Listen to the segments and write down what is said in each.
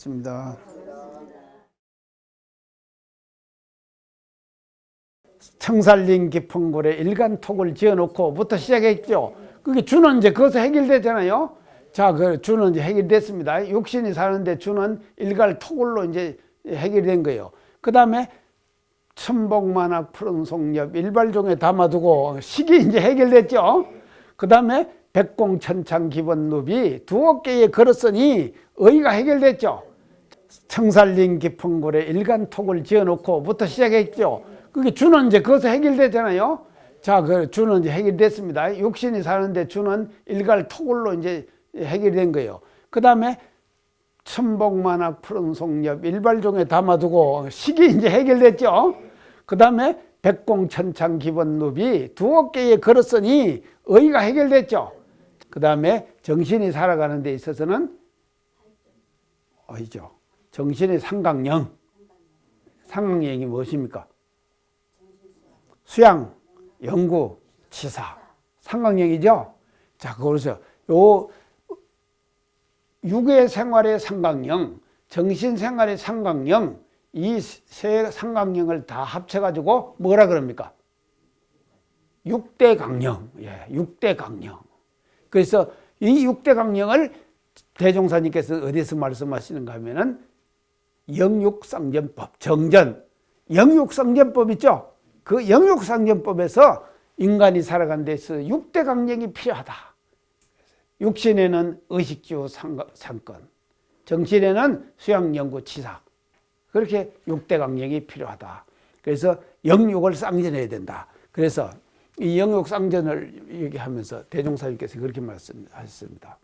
고맙습니다. 청살린 깊은 골에 일간톡을 지어놓고부터 시작했죠. 그게 주는 이제 거기서 해결되잖아요. 자, 그 주는 이제 해결됐습니다. 육신이 사는데 주는 일갈토굴로 이제 해결된 거예요. 그 다음에 천복만학 푸른 송엽 일발종에 담아두고 식이 이제 해결됐죠. 그 다음에 백공천창 기본누비 두 어깨에 걸었으니 의가 해결됐죠. 청살린 깊은 골에 일간톡을 지어놓고부터 시작했죠. 그게 주는 이제 거기서 해결됐잖아요. 자, 그 주는 이제 해결됐습니다. 육신이 사는데 주는 일갈토굴로 이제 해결된 거예요. 그 다음에 천복만학 푸른 송엽 일발종에 담아두고 식이 이제 해결됐죠. 그 다음에 백공천창 기본누비 두 어깨에 걸었으니 의가 해결됐죠. 그 다음에 정신이 살아가는 데 있어서는 의죠. 정신의 삼각령. 삼각령이 무엇입니까? 수양, 연구, 치사. 삼각령이죠. 자, 그래서 요 육의 생활의 삼각령, 정신 생활의 삼각령, 이 세 삼각령을 다 합쳐가지고 뭐라 그럽니까? 육대 강령. 예, 육대 강령. 그래서 이 육대 강령을 대종사님께서 어디서 말씀하시는가 하면은 영육상전법, 정전. 영육상전법 있죠? 그 영육상전법에서 인간이 살아가는 데서 육대 강령이 필요하다. 육신에는 의식주 상권, 정신에는 수양, 연구, 치사. 그렇게 육대 강령이 필요하다. 그래서 영육을 쌍전해야 된다. 그래서 이 영육 쌍전을 얘기하면서 대종사님께서 그렇게 말씀하셨습니다.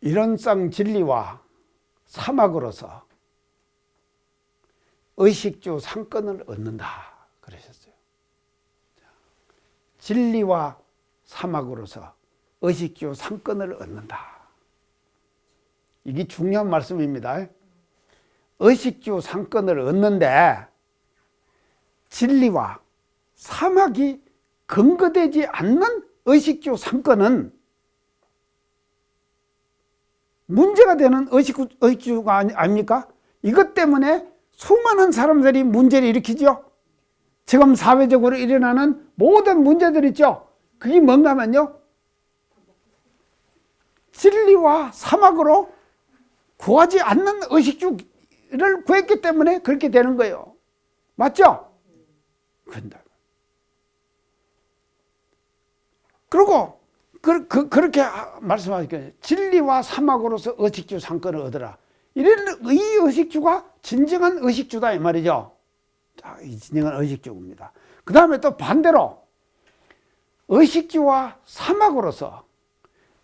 이런쌍 진리와 사막으로서 의식주 상권을 얻는다. 그러셨어요. 진리와 사막으로서 의식주 상권을 얻는다. 이게 중요한 말씀입니다. 의식주 상권을 얻는데 진리와 사막이 근거되지 않는 의식주 상권은 문제가 되는 의식주가 아닙니까? 이것 때문에 수많은 사람들이 문제를 일으키죠. 지금 사회적으로 일어나는 모든 문제들 있죠. 그게 뭔가 하면요, 진리와 사막으로 구하지 않는 의식주를 구했기 때문에 그렇게 되는 거예요. 맞죠? 그런다. 그리고 그렇게 말씀하시거든요. 진리와 사막으로서 의식주 상권을 얻으라. 이런 이 의식주가 진정한 의식주다 이 말이죠. 자, 이 진정한 의식주입니다. 그 다음에 또 반대로 의식주와 사막으로서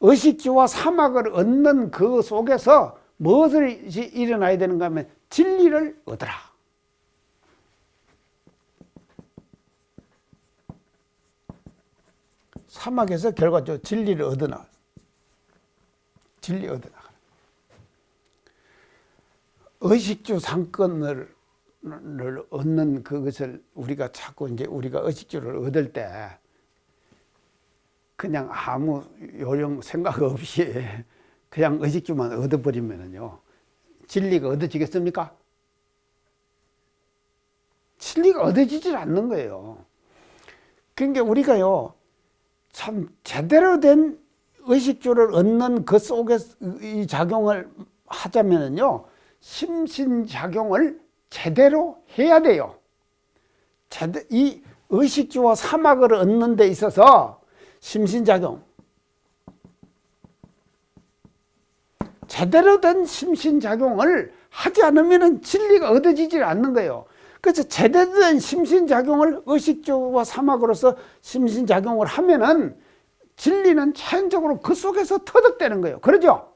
의식주와 사막을 얻는 그 속에서 무엇을 일어나야 되는가 하면 진리를 얻으라. 사막에서 결과적으로 진리를 얻으나. 진리 얻으나. 의식주 상권을 얻는 그것을 우리가 자꾸 이제 우리가 의식주를 얻을 때 그냥 아무 요령 생각 없이 그냥 의식주만 얻어버리면요, 진리가 얻어지겠습니까? 진리가 얻어지질 않는 거예요. 그러니까 우리가요, 참 제대로 된 의식주를 얻는 그 속에 이 작용을 하자면요, 심신작용을 제대로 해야 돼요. 이 의식주와 사막을 얻는 데 있어서 심신작용, 제대로 된 심신작용을 하지 않으면 진리가 얻어지질 않는 거예요. 그래서 제대로 된 심신작용을 의식주와 사막으로서 심신작용을 하면은 진리는 자연적으로 그 속에서 터득되는 거예요. 그러죠?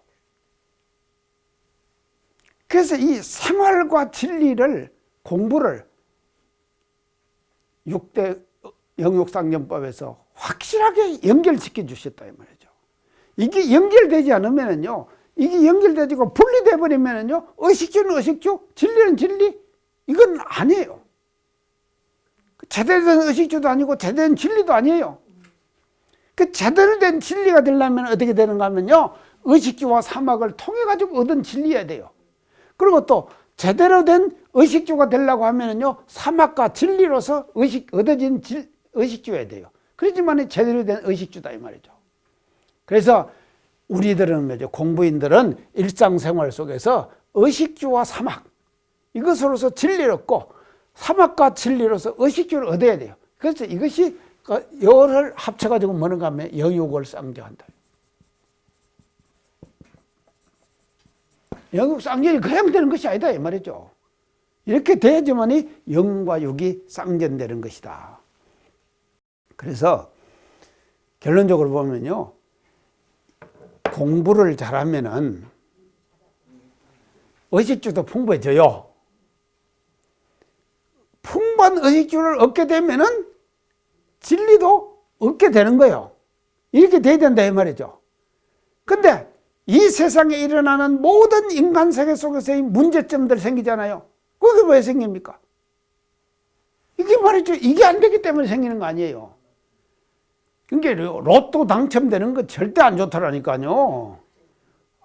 그래서 이 생활과 진리를 공부를 6대 영육상전법에서 확실하게 연결시켜 주셨다 이 말이죠. 이게 연결되지 않으면요, 이게 연결되고 분리돼 버리면요, 의식주는 의식주, 진리는 진리, 이건 아니에요. 제대로 된 의식주도 아니고 제대로 된 진리도 아니에요. 그 제대로 된 진리가 되려면 어떻게 되는가 하면요, 의식주와 사막을 통해 가지고 얻은 진리여야 돼요. 그리고 또 제대로 된 의식주가 되려고 하면은요, 사막과 진리로서 얻어진 의식주여야 돼요. 그렇지만 제대로 된 의식주다 이 말이죠. 그래서 우리들은 공부인들은 일상생활 속에서 의식주와 사막, 이것으로서 진리를 얻고 사막과 진리로서 의식주를 얻어야 돼요. 그래서 이것이 열을 합쳐가지고 뭐는가 하면 영육을 쌍전한다. 영육 쌍전이 그냥 되는 것이 아니다 이 말이죠. 이렇게 돼야지만이 영과 육이 쌍전되는 것이다. 그래서 결론적으로 보면요, 공부를 잘하면은 의식주도 풍부해져요. 풍부한 의식주를 얻게 되면은 진리도 얻게 되는 거예요. 이렇게 돼야 된다 이 말이죠. 근데 이 세상에 일어나는 모든 인간 세계 속에서의 문제점들 생기잖아요. 그게 왜 생깁니까? 이게 말이죠. 이게 안 되기 때문에 생기는 거 아니에요. 그러니까 로또 당첨되는 거 절대 안 좋더라니까요.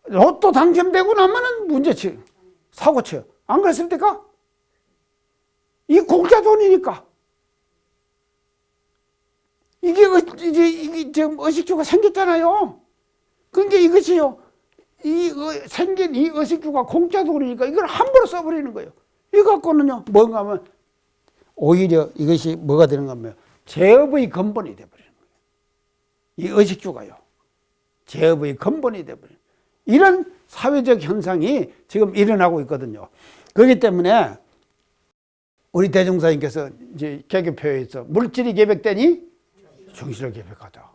로또 당첨되고 나면은 문제치, 사고쳐요. 안 그랬습니까? 이 공짜 돈이니까. 이게 지금 의식주가 생겼잖아요. 그러니까 이것이요, 생긴 이 의식주가 공짜 돈이니까 이걸 함부로 써버리는 거예요. 이거 갖고는요, 뭔가 하면 오히려 이것이 뭐가 되는가 하면 제업의 근본이 되어버리는 거예요. 이 의식주가요, 제업의 근본이 되어버리는 이런 사회적 현상이 지금 일어나고 있거든요. 그렇기 때문에 우리 대종사님께서 이제 개교표에서 물질이 계백되니 정신을 계백하자.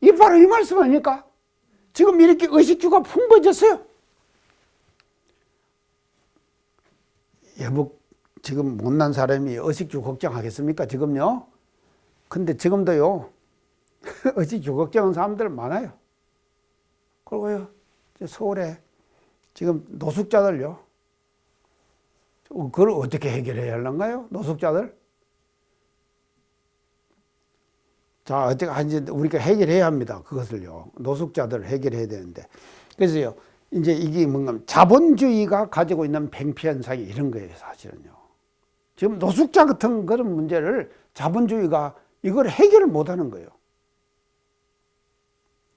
이 바로 이 말씀 아닙니까? 지금 이렇게 의식주가 풍부해졌어요. 여보, 지금 못난 사람이 의식주 걱정하겠습니까? 지금요? 근데 지금도요, 의식주 걱정하는 사람들 많아요. 그리고요, 서울에 지금 노숙자들요, 그걸 어떻게 해결해야 할런가요? 노숙자들? 자, 어떻게 우리가 해결해야 합니다. 그것을요. 노숙자들 해결해야 되는데. 그래서요, 이제 이게 뭔가 자본주의가 가지고 있는 팽피현상이 이런 거예요, 사실은요. 지금 노숙자 같은 그런 문제를 자본주의가 이걸 해결을 못 하는 거예요.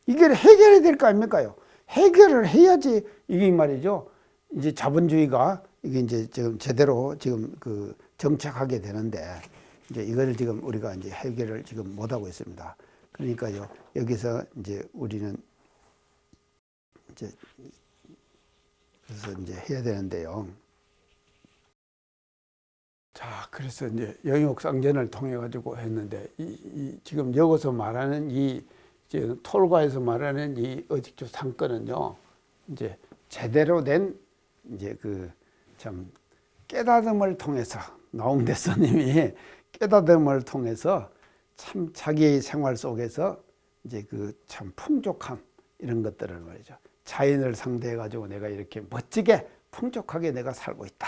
이걸 해결해야 될 거 아닙니까요? 해결을 해야지 이게 말이죠. 이제 자본주의가 이게 이제 지금 제대로 지금 그 정착하게 되는데, 이제 이걸 지금 우리가 이제 해결을 지금 못 하고 있습니다. 그러니까요, 여기서 이제 우리는 이제 그래서 이제 해야 되는데요. 자, 그래서 이제 영육상전을 통해 가지고 했는데, 지금 여기서 말하는 이제 톨과에서 말하는 이 의식주 상권은요, 이제 제대로 된 이제 그 참 깨달음을 통해서 나홍대 스님이 깨달음을 통해서 참 자기의 생활 속에서 이제 그 참 풍족함 이런 것들을 말이죠. 자연을 상대해 가지고 내가 이렇게 멋지게 풍족하게 내가 살고 있다.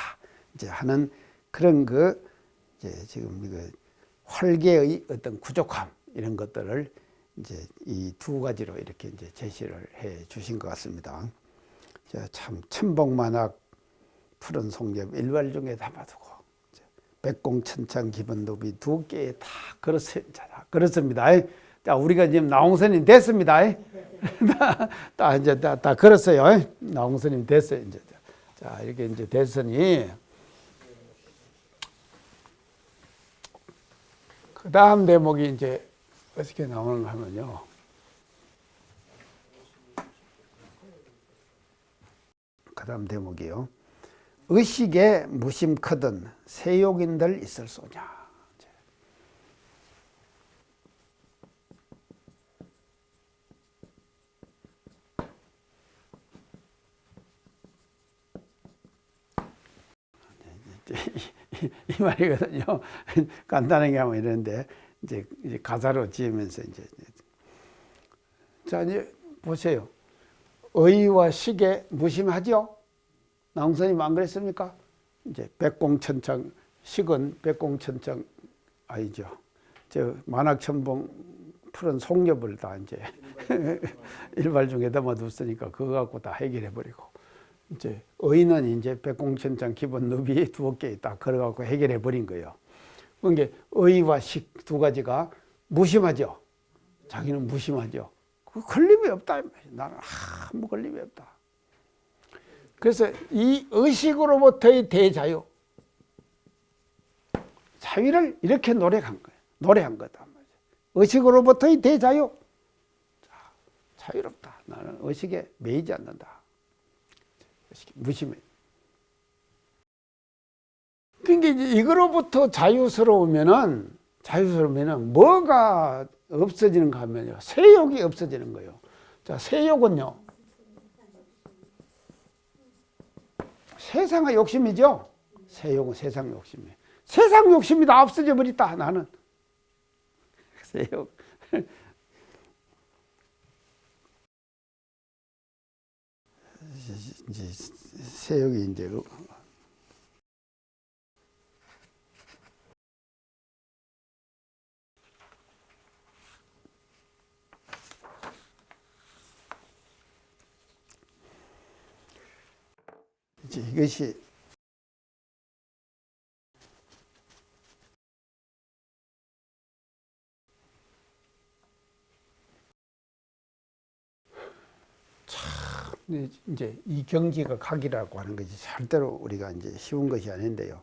이제 하는 그런 그 이제 지금 그 활계의 어떤 부족함 이런 것들을 이제 이 두 가지로 이렇게 이제 제시를 해 주신 것 같습니다. 참 천복만학 푸른 송엽 일발 중에 담아두고 백공천창 기본도비 두 개에 다 그렇습니다. 자, 우리가 지금 나홍스님 됐습니다. 다 이제 다 그렇어요. 나홍스님 됐어요. 이제 자, 이렇게 이제 됐으니 그 다음 대목이 이제 어떻게 나오는가 하면요. 그 다음 대목이요. 의식에 무심커든 세욕인들 있을소냐. 이 말이거든요. 간단하게 하면 이런데 이제 가사로 지으면서 이제 자, 이제 보세요. 의와 식에 무심하죠? 나홍스님 안 그랬습니까? 이제 백공천창, 식은 백공천창 아니죠. 저 만학천봉 푸른 속엽을 다 이제 일발 중에 담아뒀으니까 그거 갖고 다 해결해 버리고, 이제 의는 이제 백공천장 기본 너비 두어 개 딱 걸어갖고 해결해 버린 거예요. 그게 의와 식 두 가지가 무심하죠. 자기는 무심하죠. 그 걸림이 없다. 나는 아무 걸림이 없다. 그래서 이 의식으로부터의 대자유, 자유를 이렇게 노래한 거예요. 노래한 거다. 의식으로부터의 대자유. 자유롭다. 나는 의식에 매이지 않는다. 의식이 무심해. 그러니까 이제 이거로부터 자유스러우면은 뭐가 없어지는가 하면요. 세욕이 없어지는 거예요. 자, 세욕은요. 세상의 욕심이죠. 세욕은 세상 욕심이에요. 세상 욕심이 다 없어져 버렸다. 나는. 세욕. 이제 세욕이 이제 이것이 참 이제 이 경지가 각이라고 하는 것이 절대로 우리가 이제 쉬운 것이 아닌데요.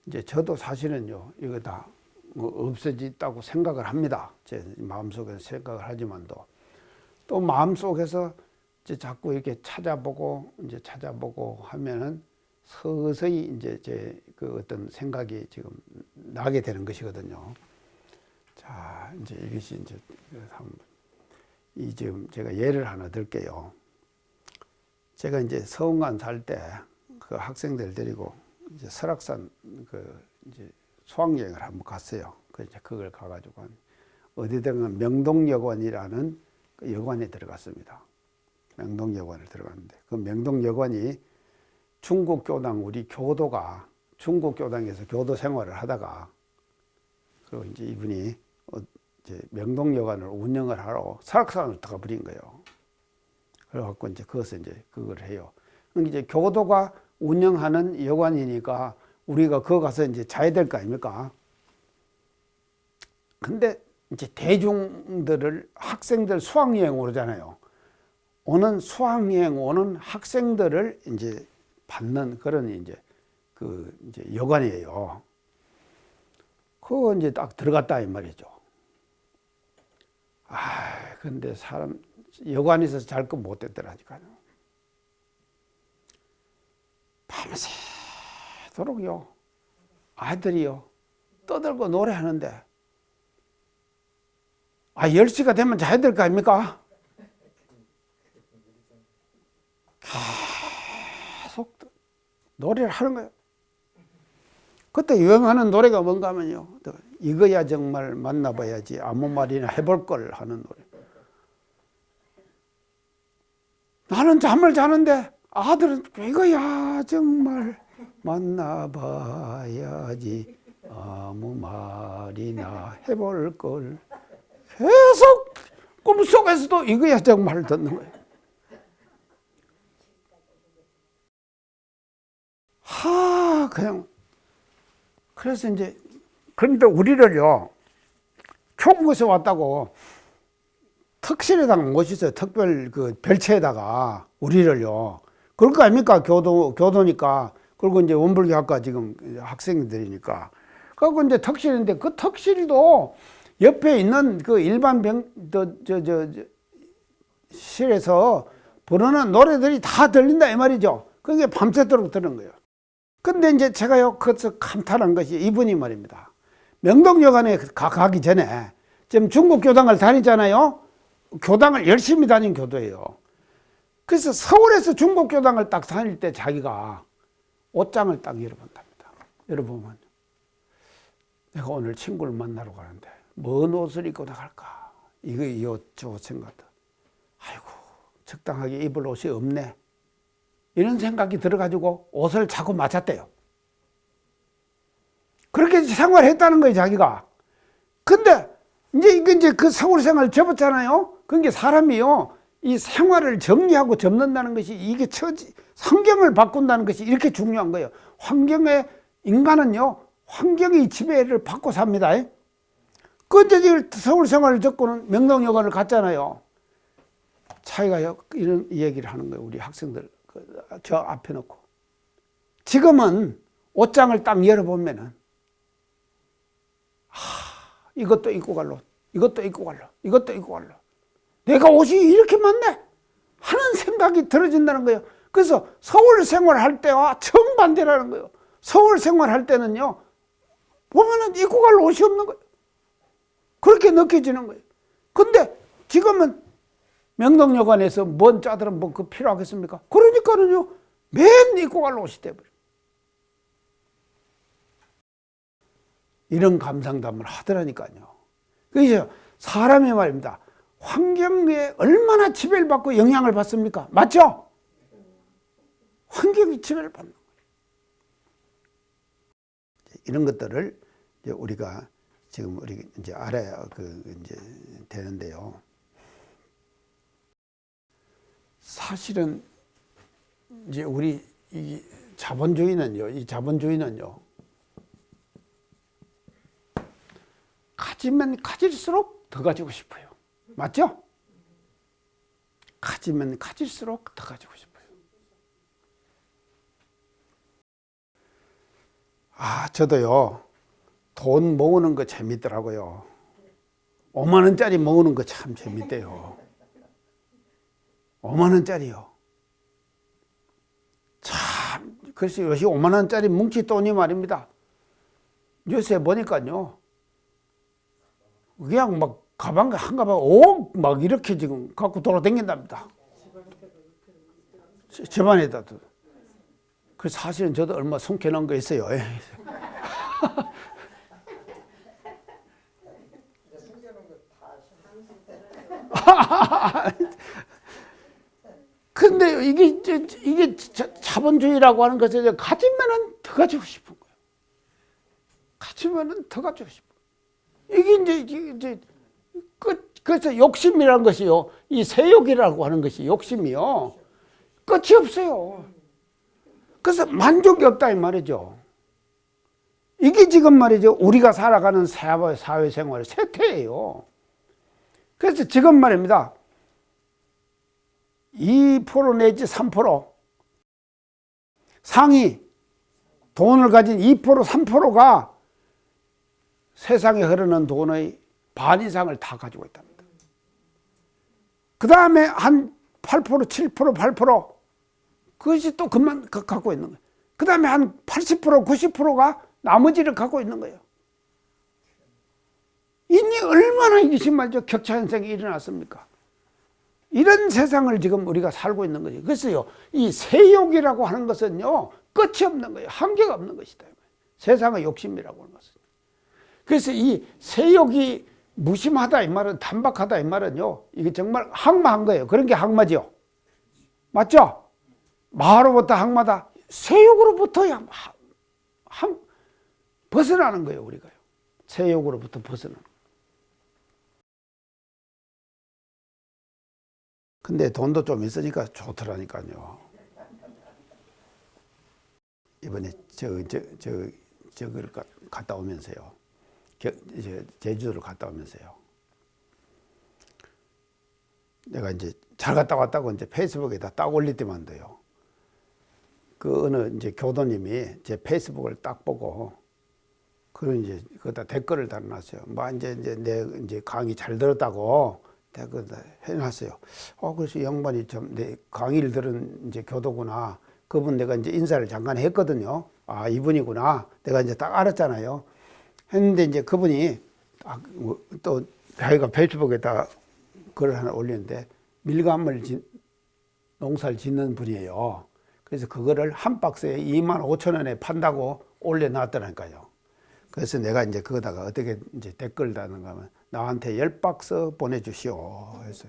이제 저도 사실은요, 이거 다 뭐 없어졌다고 생각을 합니다. 제 마음속에서 생각을 하지만도 또 마음속에서 이제 자꾸 이렇게 찾아보고 하면은 서서히 이제 제 그 어떤 생각이 지금 나게 되는 것이거든요. 자, 이제 이것이 이제 이 지금 제가 예를 하나 들게요. 제가 이제 서운관 살 때 그 학생들 데리고 이제 설악산 그 이제 수학여행을 한번 갔어요. 그 이제 그걸 가가지고 어디든가 명동여관이라는 그 여관에 들어갔습니다. 명동여관을 들어갔는데 그 명동여관이 중국 교당 우리 교도가 중국 교당에서 교도 생활을 하다가 그리고 이제 이분이 이제 명동여관을 운영을 하러 설악산으로 들어가 버린 거예요. 그래갖고 이제 거기서 이제 그걸 해요. 이제 교도가 운영하는 여관이니까 우리가 거기 가서 이제 자야 될 거 아닙니까? 근데 이제 대중들을 학생들 수학여행 오잖아요. 수학여행 오는 학생들을 이제 받는 그런 이제 그 이제 여관이에요. 그거 이제 딱 들어갔다 이 말이죠. 근데 사람 여관에서 잘 거 못 됐더라니까요. 밤새도록요 아들이요 떠들고 노래하는데 10시가 되면 자야 될 거 아닙니까? 계속 노래를 하는 거예요. 그때 유행하는 노래가 뭔가 하면요, 이거야 정말 만나봐야지 아무 말이나 해볼 걸 하는 노래. 나는 잠을 자는데 아들은 이거야 정말 만나봐야지 아무 말이나 해볼 걸. 계속 꿈속에서도 이거야 정말 듣는 거예요. 그냥 그래서 이제 그런데 우리를요 총무에서 왔다고 특실에다가 모셨어요. 특별 그 별채에다가 우리를요. 그럴 거 아닙니까? 교도니까. 그리고 이제 원불교학과 지금 학생들이니까. 그리고 이제 특실인데 그 특실도 옆에 있는 그 일반 실에서 부르는 노래들이 다 들린다 이 말이죠. 그게 밤새도록 들은 거예요. 근데 이제 제가요, 거기서 감탄한 것이 이분이 말입니다. 명동여관에 가기 전에 지금 중국 교당을 다니잖아요. 교당을 열심히 다닌 교도예요. 그래서 서울에서 중국 교당을 딱 다닐 때 자기가 옷장을 딱 열어본답니다. 열어보면 내가 오늘 친구를 만나러 가는데 뭔 옷을 입고 나갈까? 이거 이 옷 저 옷 생각다. 아이고 적당하게 입을 옷이 없네. 이런 생각이 들어가지고 옷을 자꾸 맞췄대요. 그렇게 생활했다는 거예요, 자기가. 근데 이제 그 서울 생활 접었잖아요. 그러니까 사람이요, 이 생활을 정리하고 접는다는 것이 이게 환경을 바꾼다는 것이 이렇게 중요한 거예요. 인간은요, 환경의 지배를 받고 삽니다. 근데 서울 생활을 접고는 명동여관을 갔잖아요. 차이가 이런 얘기를 하는 거예요. 우리 학생들 저 앞에 놓고. 지금은 옷장을 딱 열어보면은 이것도 입고 갈로, 이것도 입고 갈로, 이것도 입고 갈로. 내가 옷이 이렇게 많네 하는 생각이 들어진다는 거예요. 그래서 서울 생활할 때와 정반대라는 거예요. 서울 생활할 때는요, 보면은 입고 갈 옷이 없는 거예요. 그렇게 느껴지는 거예요. 근데 지금은 명동여관에서 뭔 짜들은 뭐 그 필요하겠습니까? 그러니까는요, 맨 입고 갈 옷이 돼버려요. 이런 감상담을 하더라니까요. 그래서 사람이 말입니다, 환경에 얼마나 지배를 받고 영향을 받습니까? 맞죠? 환경이 지배를 받는 거예요. 이런 것들을 이제 우리가 지금 이제 알아야 이제 되는데요. 사실은 이제 우리 이 자본주의는요, 가지면 가질수록 더 가지고 싶어요. 맞죠? 가지면 가질수록 더 가지고 싶어요. 저도요, 돈 모으는 거 재밌더라고요. 5만 원짜리 모으는 거 참 재밌대요. 5만 원짜리요. 참, 그래서 요새 5만 원짜리 뭉치돈이 말입니다. 요새 보니까요, 그냥 막 가방 한 가방 5억 막 이렇게 지금 갖고 돌아다닌답니다. 집안에다도. 그래서 사실은 저도 얼마 숨겨놓은 거 있어요. 근데 이게 자본주의라고 하는 것은 가지면은 더 가지고 싶은 거예요. 가지면은 더 가지고 싶은 거예요. 이게 그래서 욕심이라는 것이요, 이 세욕이라고 하는 것이 욕심이요, 끝이 없어요. 그래서 만족이 없다 이 말이죠. 이게 지금 말이죠, 우리가 살아가는 사회생활의 쇠퇴예요. 그래서 지금 말입니다, 2% 내지 3% 상위 돈을 가진 2% 3%가 세상에 흐르는 돈의 반 이상을 다 가지고 있답니다. 그 다음에 한 8%, 7%, 8% 그것이 또 그만 갖고 있는 거예요. 그 다음에 한 80%, 90%가 나머지를 갖고 있는 거예요. 이니 얼마나 이것이 말이죠, 격차 현상이 일어났습니까? 이런 세상을 지금 우리가 살고 있는 거죠. 그래서요, 이 세욕이라고 하는 것은요, 끝이 없는 거예요. 한계가 없는 것이다. 세상의 욕심이라고 하는 것은. 그래서 이 세욕이 무심하다 이 말은, 단박하다 이 말은요, 이게 정말 항마한 거예요. 그런 게 항마죠. 맞죠? 마하로부터 항마다. 세욕으로부터야 벗어나는 거예요, 우리가요. 세욕으로부터 벗어나는 거예요. 근데 돈도 좀 있으니까 좋더라니까요. 이번에 저걸 갔다 오면서요, 제주도를 갔다 오면서요, 내가 이제 잘 갔다 왔다고 이제 페이스북에다 딱 올릴 때만도요, 그 어느 이제 교도님이 제 페이스북을 딱 보고, 그런 이제 거기다 댓글을 달아놨어요. 뭐 이제 내 강의 잘 들었다고 댓글 해놨어요. 그래서 양반이 좀 내 강의를 들은 이제 교도구나. 그분 내가 이제 인사를 잠깐 했거든요. 이분이구나. 내가 이제 딱 알았잖아요. 했는데 이제 그분이 또 자기가 페이스북에다 글을 하나 올렸는데, 밀감을 농사를 짓는 분이에요. 그래서 그거를 한 박스에 25,000원에 판다고 올려놨더라니까요. 그래서 내가 이제 그거다가 어떻게 이제 댓글 다는가 하면, 나한테 10박스 보내주시오. 그래서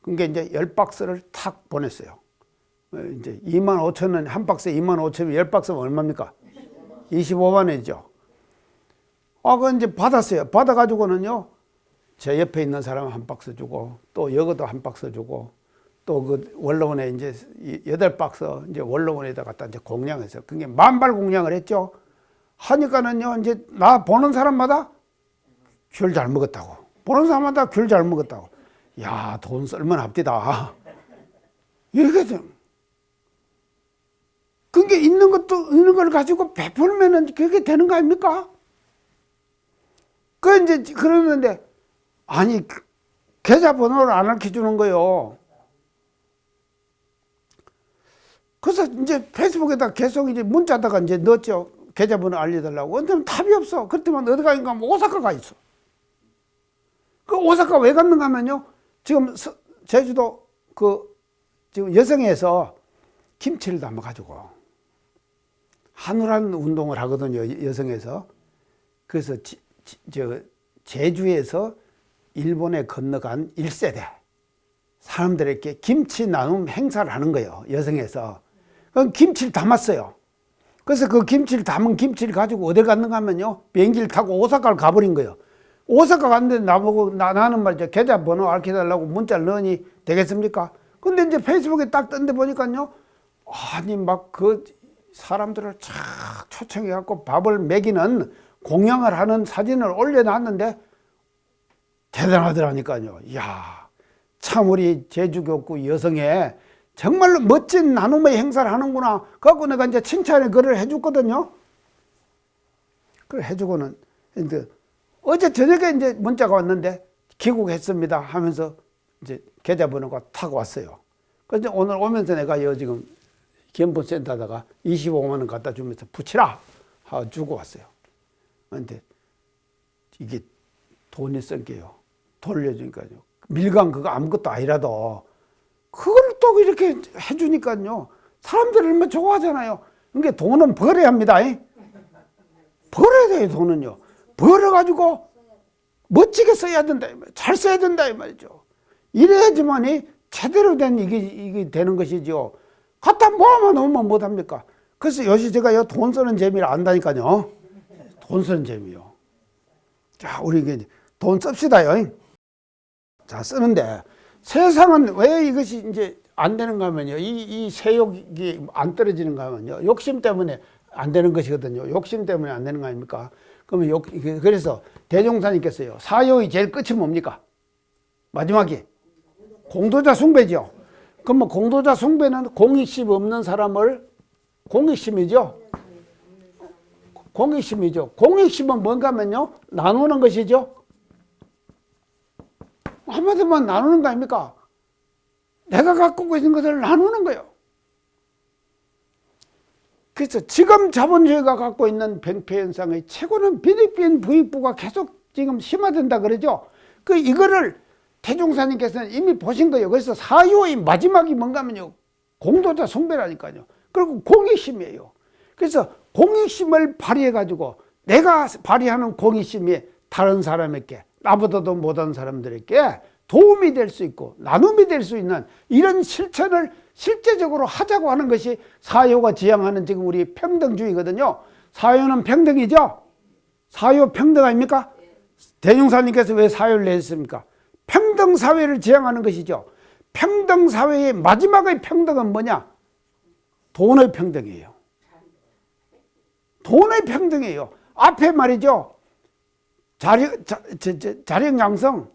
그게 이제 10박스를 탁 보냈어요. 이제 25,000원, 한 박스에 25,000원, 10박스면 얼마입니까? 25만 원이죠. 그 이제 받았어요. 받아가지고는요, 제 옆에 있는 사람 한 박스 주고, 또 여기도 한 박스 주고, 또 그 원로원에 이제 8박스 이제 원로원에다 갖다 이제 공양해서, 그게 만발 공양을 했죠. 하니까는요, 이제 나 보는 사람마다 귤 잘 먹었다고. 보는 사람마다 귤 잘 먹었다고. 야, 돈 쓸면 합디다. 이렇게 좀. 그게 있는 걸 가지고 베풀면은 그게 되는 거 아닙니까? 그 이제 그러는데, 아니, 계좌번호를 안 알려주는 거요. 그래서 이제 페이스북에다 계속 이제 문자다가 이제 넣었죠. 계좌번호 알려달라고. 근데 답이 없어. 그때만 어디 가니까 오사카 가 있어. 그 오사카 왜 갔는가 하면요. 지금 제주도 지금 여성에서 김치를 담아가지고 한우란 운동을 하거든요. 여성에서. 그래서 제주에서 일본에 건너간 1세대 사람들에게 김치 나눔 행사를 하는 거예요. 여성에서. 그럼 김치를 담았어요. 그래서 그 김치를 담은 김치를 가지고 어디 갔는가 하면요. 비행기를 타고 오사카를 가버린 거예요. 오사카 갔는데 나보고 나는 말이죠. 계좌번호 알려달라고 문자를 넣으니 되겠습니까? 근데 이제 페이스북에 딱 뜬데 보니까요. 아니 막 그 사람들을 쫙 초청해갖고 밥을 먹이는 공양을 하는 사진을 올려놨는데 대단하더라니까요. 이야, 참 우리 제주교구 여성에 정말로 멋진 나눔의 행사를 하는구나. 그래갖고 내가 이제 칭찬의 글을 해줬거든요. 그걸 해주고는, 이제 어제 저녁에 이제 문자가 왔는데 귀국했습니다 하면서 이제 계좌번호가 타고 왔어요. 그래서 오늘 오면서 내가 지금 기업센터에다가 25만 원 갖다 주면서 붙이라 하고 주고 왔어요. 근데 이게 돈이 쓴 게요. 돌려주니까요. 밀감 그거 아무것도 아니라도 그걸 또 이렇게 해주니까요. 사람들이 얼마나 좋아하잖아요. 그러니까 돈은 벌어야 합니다. 벌어야 돼요, 돈은요. 벌어가지고 멋지게 써야 된다. 잘 써야 된다. 이 말이죠. 이래야지만이 제대로 된 이게 되는 것이죠. 갖다 모아만 놓으면 못합니까? 그래서 요새 제가 돈 쓰는 재미를 안다니까요. 돈 쓰는 재미요. 자, 우리 이게 돈 씁시다요. 자, 쓰는데 세상은 왜 이것이 이제 안 되는가 하면요. 이 세욕이 안 떨어지는가 하면요. 욕심 때문에 안 되는 것이거든요. 욕심 때문에 안 되는 거 아닙니까? 그러면 그래서 대종사님께서요. 사욕이 제일 끝이 뭡니까? 마지막이 공도자 숭배죠. 그러면 공도자 숭배는 공익심 없는 사람을 공익심이죠. 공익심이죠. 공익심은 뭔가 하면요. 나누는 것이죠. 한마디로 나누는 거 아닙니까? 내가 갖고 있는 것을 나누는 거예요. 그래서 지금 자본주의가 갖고 있는 병폐현상의 최고는 필리핀 부익부가 계속 지금 심화된다 그러죠. 이거를 태종사님께서는 이미 보신 거예요. 그래서 사유의 마지막이 뭔가 하면요. 공도자 숭배라니까요. 그리고 공익심이에요. 그래서 공익심을 발휘해가지고 내가 발휘하는 공익심이 다른 사람에게, 나보다도 못한 사람들에게 도움이 될 수 있고 나눔이 될 수 있는 이런 실천을 실제적으로 하자고 하는 것이 사유가 지향하는 지금 우리 평등주의거든요. 사유는 평등이죠. 사유 평등 아닙니까? 대종사님께서 왜 사유를 내셨습니까? 평등사회를 지향하는 것이죠. 평등사회의 마지막의 평등은 뭐냐? 돈의 평등이에요. 돈의 평등이에요. 앞에 말이죠. 자력양성,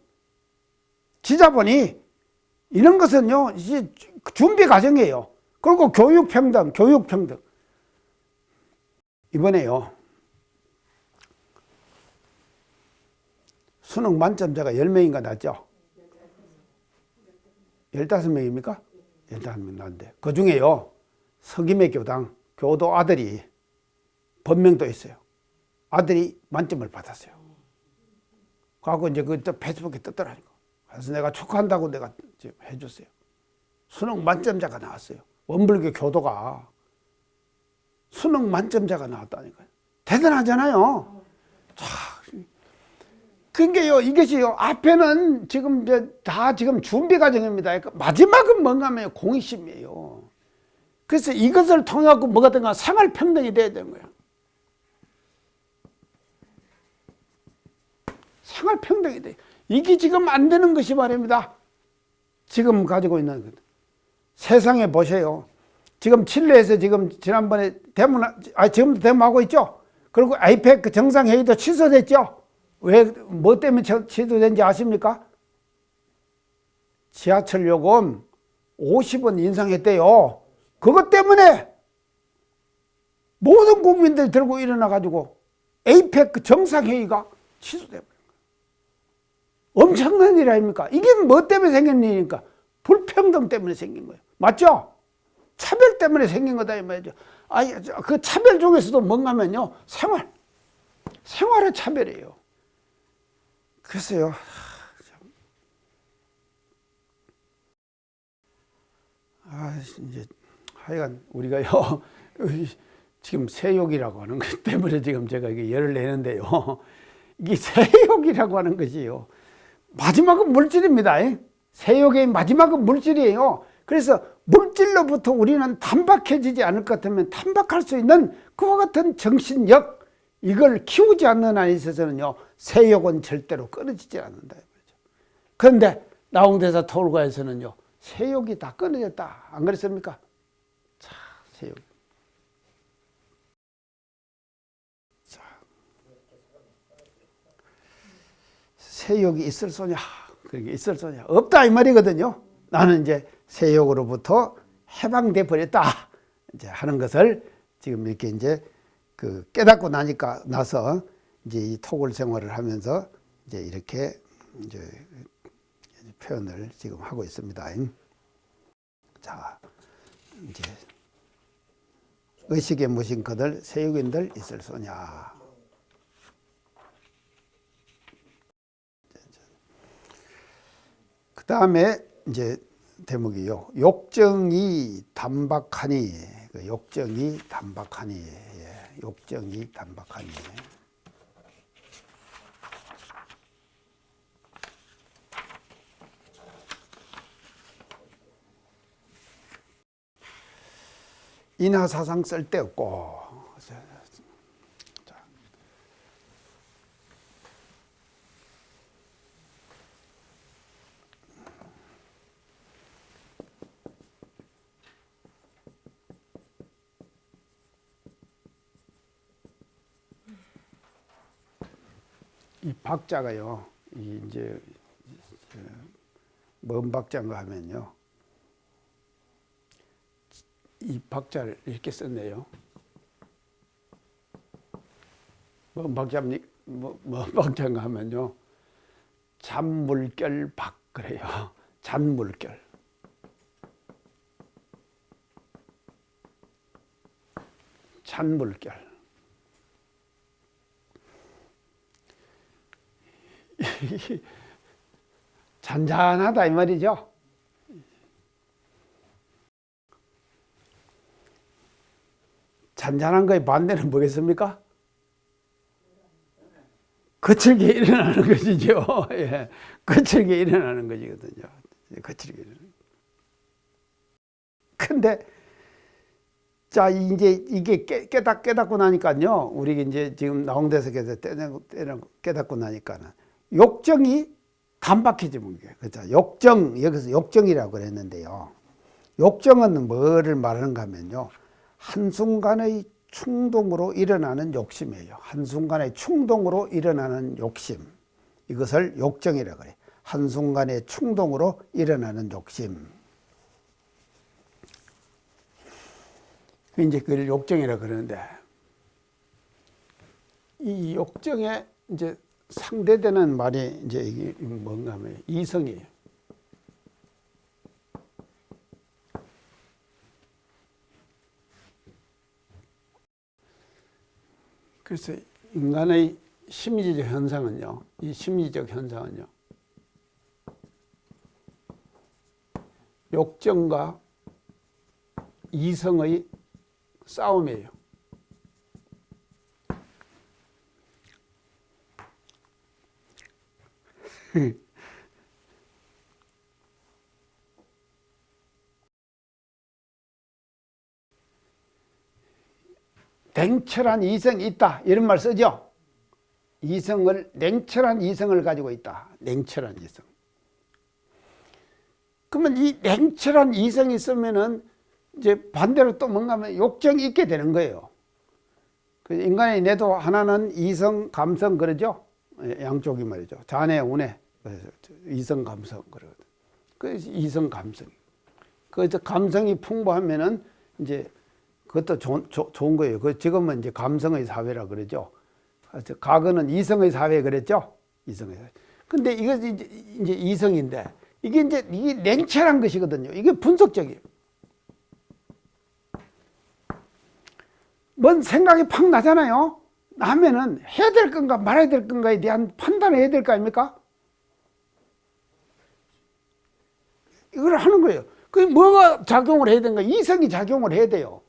지자본이 이런 것은요, 이제 준비 과정이에요. 그리고 교육평등, 교육평등. 이번에요, 수능 만점자가 10명인가 났죠? 15명입니까? 15명 났는데, 그 중에요, 서김의 교당, 교도 아들이 번명도 있어요. 아들이 만점을 받았어요. 그래갖고 이제 그 페이스북에 떴더라니까. 그래서 내가 축하한다고 내가 해줬어요. 수능 만점자가 나왔어요. 원불교 교도가 수능 만점자가 나왔다니까요. 대단하잖아요. 자, 그러니까요, 이것이요, 앞에는 지금 다 지금 준비 과정입니다. 마지막은 뭔가 하면 공익심이에요. 그래서 이것을 통해서 뭐가 된가 생활 평등이 돼야 되는 거예요. 생활 평등이 돼. 이게 지금 안 되는 것이 말입니다. 지금 가지고 있는 것. 세상에 보세요. 지금 칠레에서 지금 지난번에 지금도 데모하고 있죠. 그리고 아이펙 정상회의도 취소됐죠. 왜, 뭐 때문에 취소된지 아십니까? 지하철 요금 50원 인상했대요. 그것 때문에 모든 국민들이 들고 일어나가지고 에이펙 정상회의가 취소돼버린 거예요. 엄청난 일 아닙니까? 이게 뭐 때문에 생긴 일입니까? 불평등 때문에 생긴 거예요. 맞죠? 차별 때문에 생긴 거다 이 말이죠. 그 차별 중에서도 뭔가 하면요, 생활의 차별이에요. 그래서요, 이제 하여간 우리가요 지금 세욕이라고 하는 것 때문에 지금 제가 이게 열을 내는데요. 이게 세욕이라고 하는 것이요, 마지막은 물질입니다. 세욕의 마지막은 물질이에요. 그래서 물질로부터 우리는 탄박해지지 않을 것 같으면 탄박할 수 있는 그와 같은 정신력, 이걸 키우지 않는 한에 있어서는요, 세욕은 절대로 끊어지지 않는다. 그런데 나홍대사 토굴가에서는요, 세욕이 다 끊어졌다. 안 그랬습니까? 자, 세욕. 자, 세욕이 있을 소냐? 그게 있을 소냐? 없다 이 말이거든요. 나는 이제 세욕으로부터 해방돼 버렸다. 이제 하는 것을 지금 이렇게 이제 그 깨닫고 나서 이제 이 토굴 생활을 하면서 이제 이렇게 이제 표현을 지금 하고 있습니다. 자, 이제 의식에 무심코들 세욕인들 있을 소냐. 그 다음에 이제 대목이요. 욕정이 단박하니, 욕정이 단박하니, 욕정이 단박하니. 인하사상 쓸데없고. 이 박자가요, 이제 뭔 박자인가 하면요, 이 박자를 이렇게 썼네요. 뭔 박자인가 하면요, 잔물결 박 그래요. 잔물결. 잔물결. 잔잔하다 이 말이죠. 잔잔한 거의 반대는 뭐겠습니까? 거칠게 일어나는 것이죠. 예, 거칠게 일어나는 것이거든요. 거칠게 일어나는. 근데 자, 이제 이게 깨닫고 나니까요, 우리 이제 지금 나홍대석에서 깨닫고 나니까는 욕정이 단박해지는 거예요. 그죠? 욕정, 여기서 욕정이라고 그랬는데요. 욕정은 뭐를 말하는가 하면요, 한순간의 충동으로 일어나는 욕심이에요. 한순간의 충동으로 일어나는 욕심. 이것을 욕정이라고 그래요. 한순간의 충동으로 일어나는 욕심. 이제 그걸 욕정이라고 그러는데, 이 욕정에 이제 상대되는 말이 이제 이게 뭔가 하면 이성이에요. 그래서 인간의 심리적 현상은요, 이 심리적 현상은요, 욕정과 이성의 싸움이에요. 냉철한 이성이 있다 이런 말 쓰죠. 이성을, 냉철한 이성을 가지고 있다. 냉철한 이성. 그러면 이 냉철한 이성이 있으면은 이제 반대로 또 뭔가 하면 욕정이 있게 되는 거예요. 인간의 뇌도 하나는 이성, 감성 그러죠. 양쪽이 말이죠. 자뇌, 우뇌. 이성, 감성 그러거든. 그 이성, 감성. 그래서 감성이 풍부하면은 이제 그것도 좋은 거예요. 그 지금은 이제 감성의 사회라 그러죠. 과거는 이성의 사회 그랬죠. 이성의 사회. 근데 이것이 이제 이성인데 이게 냉철한 것이거든요. 이게 분석적이에요. 뭔 생각이 팍 나잖아요. 나면은 해야 될 건가 말아야 될 건가에 대한 판단을 해야 될 거 아닙니까? 이걸 하는 거예요. 그 뭐가 작용을 해야 되는가? 이성이 작용을 해야 돼요.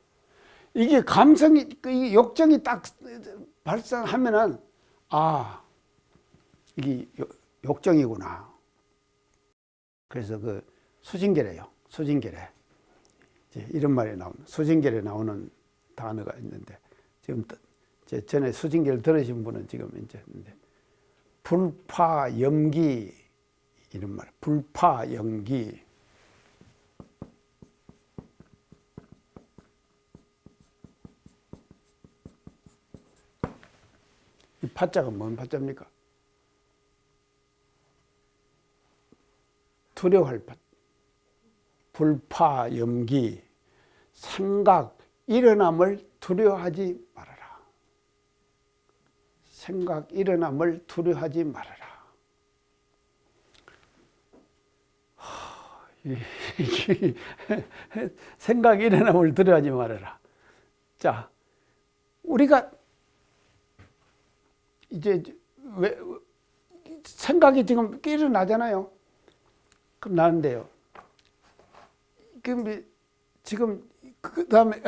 이게 감성이, 이 욕정이 딱 발생하면은, 아, 이게 욕정이구나. 그래서 그 수징계래요. 수징계래. 이런 말이 나오는, 수징계래 나오는 단어가 있는데, 지금 전에 수징계를 들으신 분은 지금 이제, 불파염기, 이런 말, 불파염기. 이 파자가 뭔 파자입니까? 두려워할 파. 불파염기. 생각, 일어남을 두려워하지 말아라. 생각, 일어남을 두려워하지 말아라. 생각, 일어남을 두려워하지 말아라. 자, 우리가 이제 왜 생각이 지금 일어나잖아요. 그럼 나는데요. 그럼 지금 그 다음에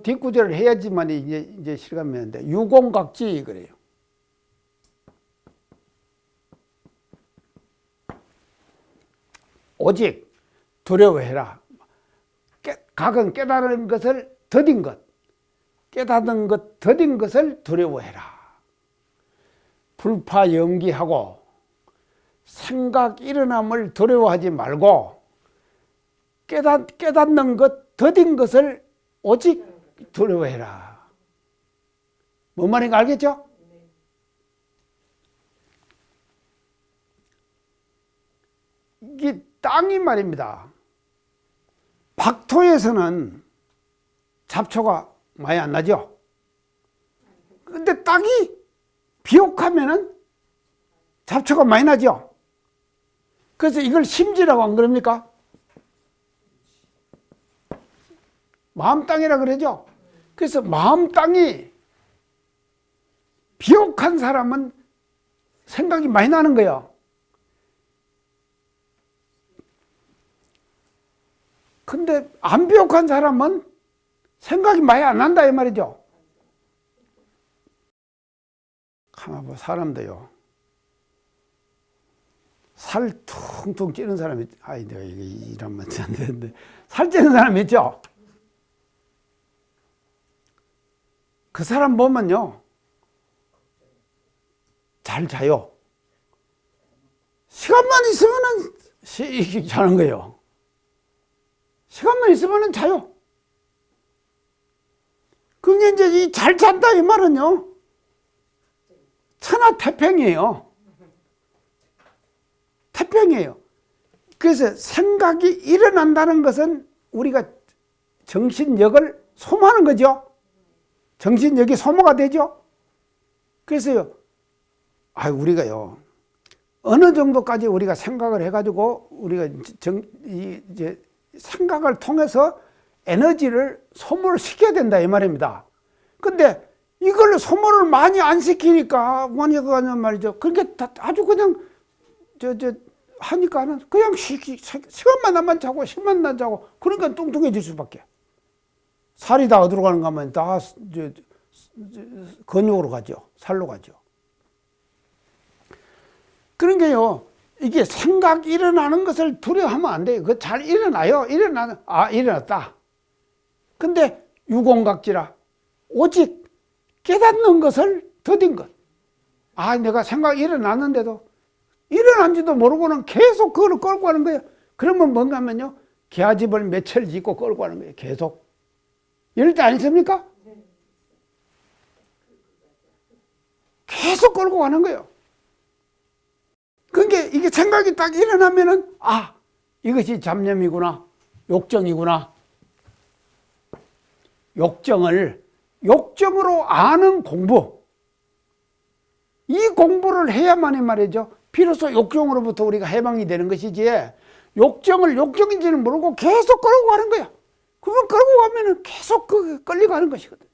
뒷구절을 해야지만 이제 실감되는데 유공각지 그래요. 오직 두려워해라. 각은 깨달은 것을 더딘 것, 깨닫은 것 더딘 것을 두려워해라. 불파염기하고 생각 일어남을 두려워하지 말고 깨닫는 것 더딘 것을 오직 두려워해라. 뭔 말인가 알겠죠? 이게 땅이 말입니다. 박토에서는 잡초가 많이 안 나죠? 근데 땅이 비옥하면은 잡초가 많이 나죠? 그래서 이걸 심지라고 안 그럽니까? 마음 땅이라 그러죠? 그래서 마음 땅이 비옥한 사람은 생각이 많이 나는 거예요. 근데 안 비옥한 사람은 생각이 많이 안 난다 이 말이죠. 가만 보면 사람도요. 살 퉁퉁 찌는 사람이, 아이 내가 이게 이러면 안 되는데, 살 찌는 사람 있죠? 그 사람 보면요. 잘 자요. 시간만 있으면은 자는 거예요. 시간만 있으면은 자요. 그게 이제 이 잘 잔다 이 말은요. 천하태평이에요. 태평이에요. 그래서 생각이 일어난다는 것은 우리가 정신력을 소모하는 거죠. 정신력이 소모가 되죠. 그래서요, 우리가요, 어느 정도까지 우리가 생각을 해가지고 우리가 이제 생각을 통해서 에너지를 소모를 시켜야 된다 이 말입니다. 근데 이걸 소모를 많이 안 시키니까 뭐냐고 말이죠. 그러니까 아주 그냥 하니까는 그냥 시간만 나만 자고 시간만 나 자고 그러니까 뚱뚱해질 수밖에. 살이 다 어디로 가는가 하면 다 근육으로 가죠. 살로 가죠. 그런 게요. 이게 생각 일어나는 것을 두려워하면 안 돼요. 그거 잘 일어나요. 일어났다. 근데 유공각지라 오직 깨닫는 것을 더딘 것. 아, 내가 생각이 일어났는데도 일어난지도 모르고는 계속 그걸 끌고 가는 거예요. 그러면 뭔가 하면요, 계집을 며칠 짓고 끌고 가는 거예요. 계속. 이럴 때 아니십니까? 계속 끌고 가는 거예요. 그러니까 이게 생각이 딱 일어나면은, 아, 이것이 잡념이구나, 욕정이구나. 욕정으로 아는 공부. 이 공부를 해야만이 말이죠, 비로소 욕정으로부터 우리가 해방이 되는 것이지, 욕정을 욕정인지는 모르고 계속 끌고 가는 거야. 그러면 끌고 가면은 계속 끌리고 가는 것이거든.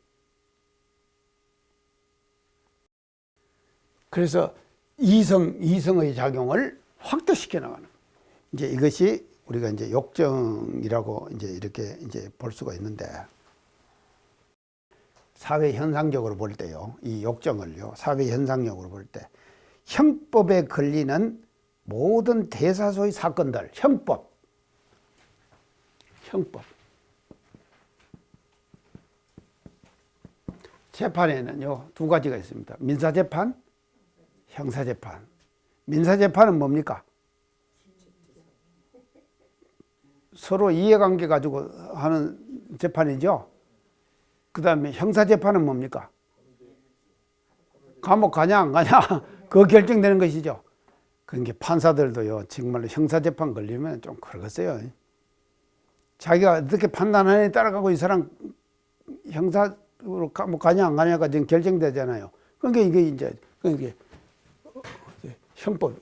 그래서 이성의 작용을 확대시켜 나가는 거예요. 이제 이것이 우리가 이제 욕정이라고 이제 이렇게 이제 볼 수가 있는데, 사회 현상적으로 볼 때요, 이 욕정을요, 사회 현상적으로 볼 때, 형법에 걸리는 모든 대사소의 사건들, 형법. 재판에는요, 두 가지가 있습니다. 민사재판, 형사재판. 민사재판은 뭡니까? 서로 이해관계 가지고 하는 재판이죠. 그 다음에 형사재판은 뭡니까? 감옥 가냐 안 가냐 그거 결정되는 것이죠. 그러니까 판사들도요, 정말로 형사재판 걸리면 좀 그러겠어요. 자기가 어떻게 판단하느냐에 따라가고 이 사람 형사로 감옥 가냐 안 가냐가 지금 결정되잖아요. 그러니까 이게 이제 형법.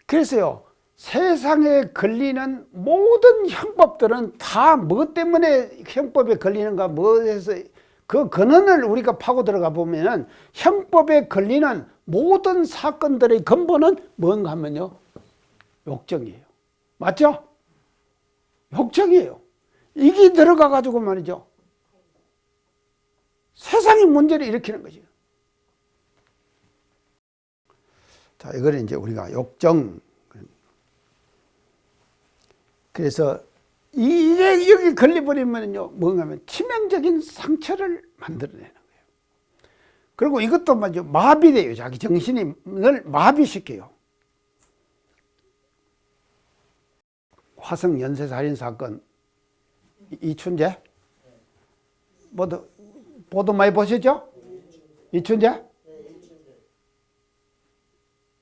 그래서요, 세상에 걸리는 모든 형법들은 다 뭐 때문에 형법에 걸리는가, 뭐해서 그 근원을 우리가 파고 들어가 보면은 형법에 걸리는 모든 사건들의 근본은 뭔가 하면요, 욕정이에요. 맞죠? 욕정이에요. 이게 들어가 가지고 말이죠, 세상의 문제를 일으키는 것이에요. 자, 이거는 이제 우리가 욕정. 그래서 이게 여기 걸려버리면요, 뭔가 하면 치명적인 상처를 만들어내는 거예요. 그리고 이것도 맞죠, 마비돼요. 자기 정신이 늘 마비시켜요. 화성 연쇄살인 사건, 이춘재? 보도 많이 보셨죠? 이춘재?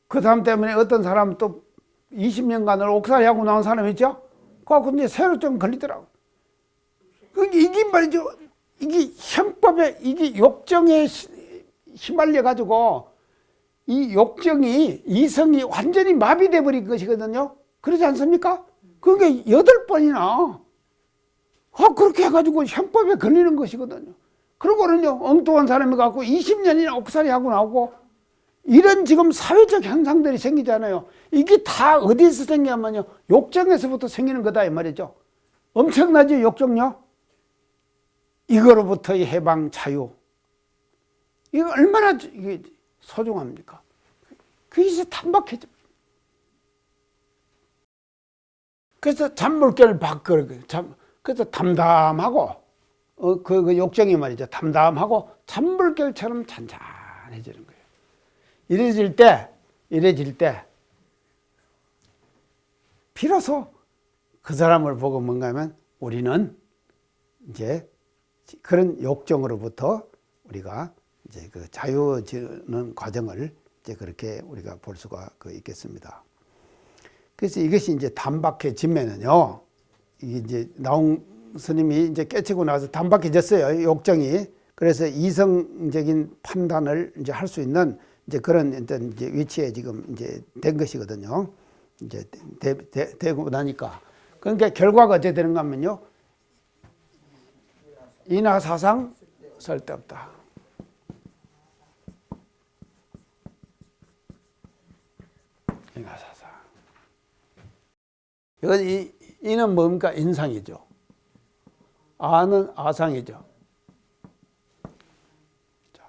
그 사람 때문에 어떤 사람 또 20년간을 옥살이 하고 나온 사람 있죠? 근데 새로 좀 걸리더라고. 이게 말이죠, 이게 형법에, 이게 욕정에 휘말려가지고, 이 욕정이, 이성이 완전히 마비돼 버린 것이거든요. 그렇지 않습니까? 그게 8번이나, 그렇게 해가지고 형법에 걸리는 것이거든요. 그러고는요, 엉뚱한 사람이 갖고 20년이나 옥살이 하고 나오고, 이런 지금 사회적 현상들이 생기잖아요. 이게 다 어디서 생기냐면요, 욕정에서부터 생기는 거다 이 말이죠. 엄청나죠, 욕정요? 이거로부터의 해방, 자유. 이거 얼마나 이게 소중합니까? 그게 이제 단박해져. 그래서 잔물결 밖을, 그래서 담담하고, 그 욕정이 말이죠, 담담하고 잔물결처럼 잔잔해지는 거예요. 이래질 때, 비로소 그 사람을 보고 뭔가 하면 우리는 이제 그런 욕정으로부터 우리가 이제 그 자유지는 과정을 이제 그렇게 우리가 볼 수가 있겠습니다. 그래서 이것이 이제 단박해지면은요, 이게 이제 나온 스님이 이제 깨치고 나서 단박해졌어요, 욕정이. 그래서 이성적인 판단을 이제 할 수 있는 이제 그런 이제 위치에 지금 이제 된 것이거든요. 이제 되고 나니까. 그러니까 결과가 어떻게 되는가 하면요, 인하사상 쓸데없다. 인하사상. 이는 뭡니까? 인상이죠. 아는 아상이죠. 자,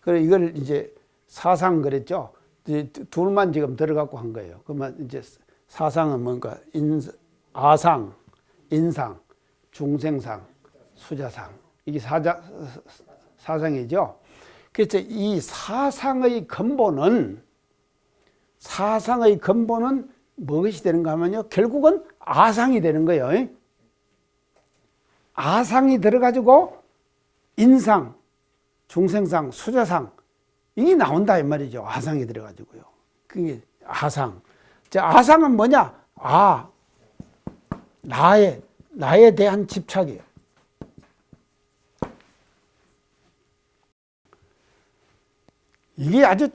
그래 이걸 이제 사상 그랬죠. 둘만 지금 들어갖고 한 거예요. 그러면 이제 사상은 뭔가 아상, 인상, 중생상, 수자상. 이게 사상이죠. 그래서 이 사상의 근본은 무엇이 되는가 하면요, 결국은 아상이 되는 거예요. 아상이 들어가지고 인상, 중생상, 수자상 이게 나온다 이 말이죠. 아상이 들어가지고요. 그게 아상. 자, 아상은 뭐냐? 나에 대한 집착이에요. 이게 아주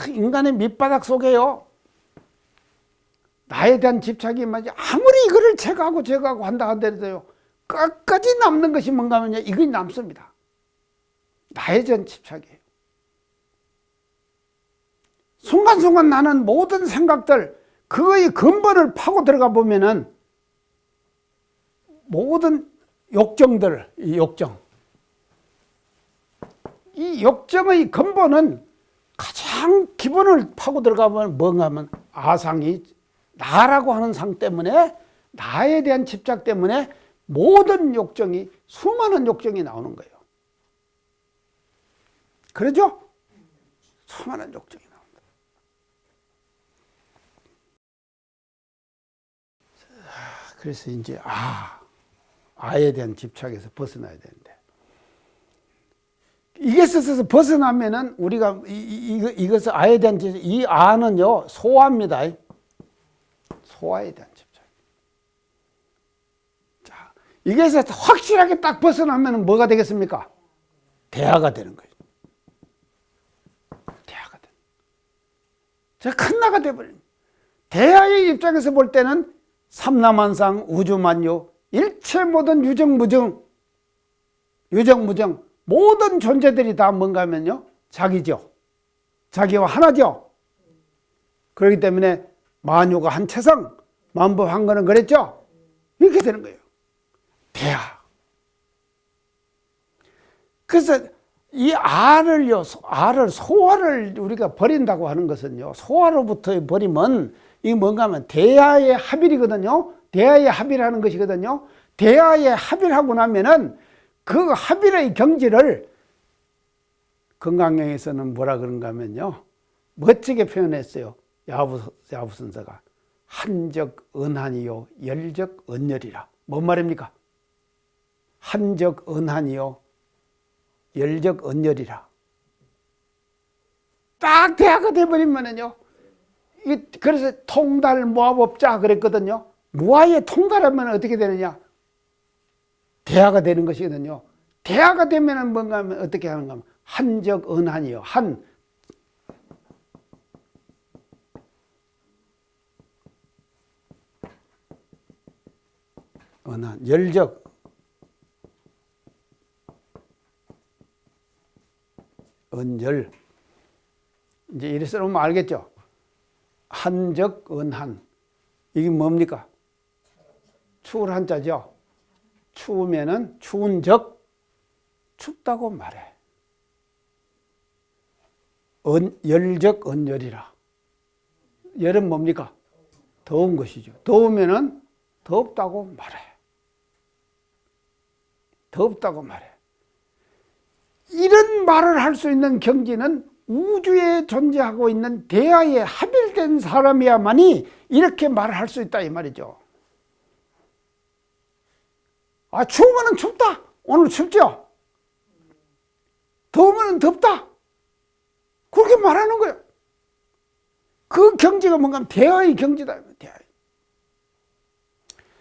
인간의 밑바닥 속에요. 나에 대한 집착이 맞지. 아무리 이거를 제거하고 한다 하더라도요, 끝까지 남는 것이 뭔가 하면요, 이것이 남습니다. 나에 대한 집착이에요. 순간순간 나는 모든 생각들, 그거의 근본을 파고 들어가 보면은 모든 욕정들, 이 욕정의 근본은 가장 기본을 파고 들어가면 뭔가 하면 아상이 나라고 하는 상 때문에, 나에 대한 집착 때문에 모든 욕정이, 수많은 욕정이 나오는 거예요. 그러죠? 수많은 욕정이 나온다. 그래서 이제 아에 대한 집착에서 벗어나야 되는데, 이것에서 벗어나면은 우리가 이것을 아에 대한 집착, 이 아는요 소아입니다. 소아에 대한 집착. 자, 이것에서 확실하게 딱 벗어나면 뭐가 되겠습니까? 대하가 되는 거예요. 대하가 되는. 자, 큰 나가 돼버린. 대하의 입장에서 볼 때는 삼라만상, 우주만유, 일체 모든 유정무정, 모든 존재들이 다 뭔가 하면요, 자기죠. 자기와 하나죠. 그렇기 때문에 만유가 한체성, 만법한거는 그랬죠. 이렇게 되는 거예요. 대하. 그래서 이 아를 소아를 우리가 버린다고 하는 것은요, 소아로부터 버리면 이게 뭔가 하면 대하의 합일이거든요. 대하의 합일하는 것이거든요. 대하의 합일하고 나면은 그 합일의 경지를 건강경에서는 뭐라 그런가 하면요, 멋지게 표현했어요. 야부선사가 한적 은한이요 열적 은열이라. 뭔 말입니까? 한적 은한이요 열적 은열이라. 딱 대하가 돼버리면은요, 그래서 통달 무아법자 그랬거든요. 무아에 통달하면 어떻게 되느냐? 대하가 되는 것이거든요. 대하가 되면은 뭔가 하면 어떻게 하는가 하면 한적 은한이요. 은한, 열적 은열. 이제 이래 써놓으면 알겠죠? 한적 은한. 이게 뭡니까? 추울 한자죠. 추우면은 추운 적, 춥다고 말해. 열적 은열이라. 열은 뭡니까? 더운 것이죠. 더우면은 덥다고 말해. 덥다고 말해. 이런 말을 할 수 있는 경지는 우주에 존재하고 있는 대하에 합일된 사람이야만이 이렇게 말을 할 수 있다 이 말이죠. 추우면 춥다. 오늘 춥죠? 더우면 덥다. 그렇게 말하는 거예요. 그 경지가 뭔가 하면 대하의 경지다. 대하의.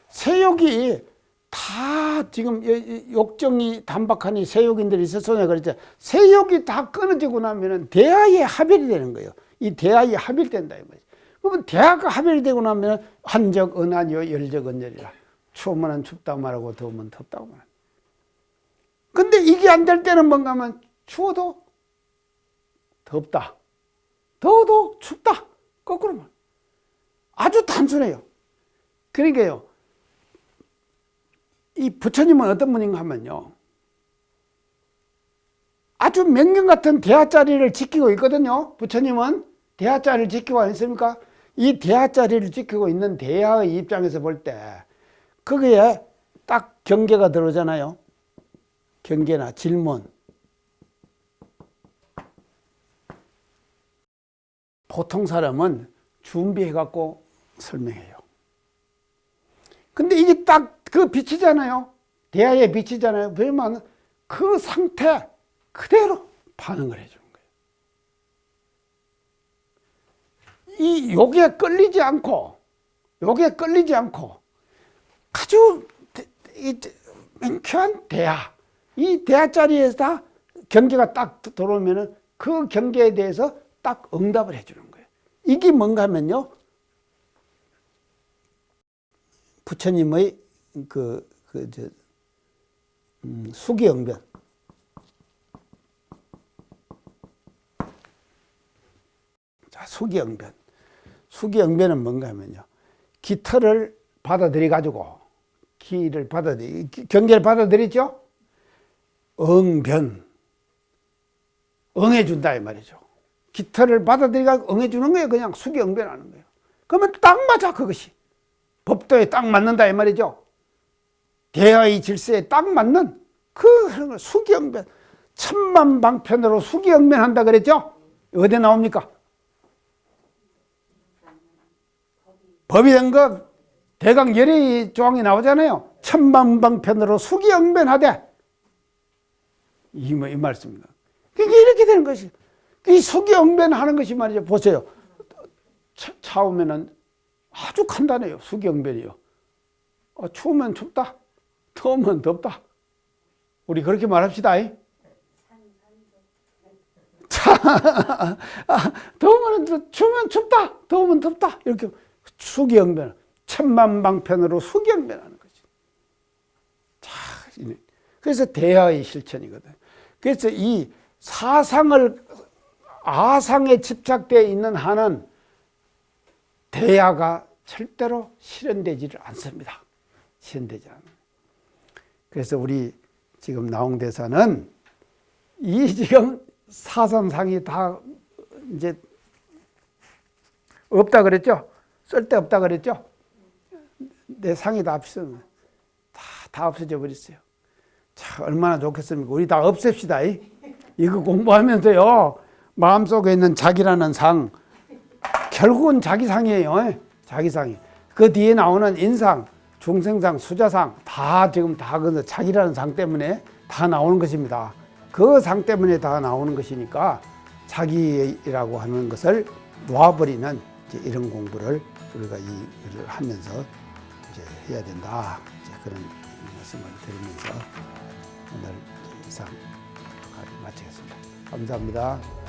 세욕이 다 지금 욕정이 단박하니 세욕인들이 있었으냐 그랬죠. 세욕이 다 끊어지고 나면은 대하의 합일이 되는 거예요. 이 대하의 합일된다 이 말이죠. 그러면 대하가 합일이 되고 나면 한적 은한이요 열적 은열이라. 추우면 춥다고 말하고 더우면 덥다고 말하고. 근데 이게 안 될 때는 뭔가 하면 추워도 덥다. 더워도 춥다. 거꾸로 말. 아주 단순해요. 그러니까요. 이 부처님은 어떤 분인가 하면요. 아주 명령 같은 대하자리를 지키고 있거든요. 부처님은 대하자리를 지키고 있습니까? 이 대하자리를 지키고 있는 대하의 입장에서 볼 때 거기에 딱 경계가 들어오잖아요. 경계나 질문. 보통 사람은 준비해갖고 설명해요. 근데 이게 딱 그 빛이잖아요. 대하의 빛이잖아요. 그러면 그 상태 그대로 반응을 해주는 거예요. 요게 끌리지 않고 아주 명쾌한 대하, 이 대하 자리에서 다 경계가 딱 들어오면은 그 경계에 대해서 딱 응답을 해주는 거예요. 이게 뭔가 하면요, 부처님의 수기응변. 자, 수기응변은 뭔가 하면요, 기틀을 받아들여가지고, 경계를 받아들이죠? 응변. 응해준다, 이 말이죠. 기틀을 받아들여가지고 응해주는 거예요. 그냥 수기응변하는 거예요. 그러면 딱 맞아, 그것이. 법도에 딱 맞는다, 이 말이죠. 대하의 질서에 딱 맞는 그 수기응변. 천만방편으로 수기응변한다 그랬죠? 어디 나옵니까? 법이 된 거 대강 열의 조항이 나오잖아요. 천만방편으로 수기응변하되, 이 말씀입니다. 그게 이렇게 되는 것이, 이 수기응변하는 것이 말이죠. 보세요. 차 오면은 아주 간단해요. 수기응변이요. 추우면 춥다, 더우면 덥다. 우리 그렇게 말합시다. 더우면 추우면 춥다, 더우면 덥다. 이렇게 수기응변, 천만방편으로 수기응변하는 거지. 자, 그래서 대하의 실천이거든. 그래서 이 아상에 집착되어 있는 한은 대하가 절대로 실현되지를 않습니다. 실현되지 않아요. 그래서 우리 지금 나홍대사는 이 지금 사선상이 다 이제 없다 그랬죠? 쓸데없다 그랬죠? 내 상이 다 없어져 버렸어요. 자, 얼마나 좋겠습니까? 우리 다 없앱시다. 이거 공부하면서요, 마음속에 있는 자기라는 상, 결국은 자기 상이에요. 자기 상이. 그 뒤에 나오는 인상, 중생상, 수자상, 지금 그 자기라는 상 때문에 다 나오는 것입니다. 그 상 때문에 다 나오는 것이니까 자기라고 하는 것을 놓아버리는 이런 공부를 우리가 일을 하면서 이제 해야 된다. 이제 그런 말씀을 드리면서 오늘 이상 마치겠습니다. 감사합니다.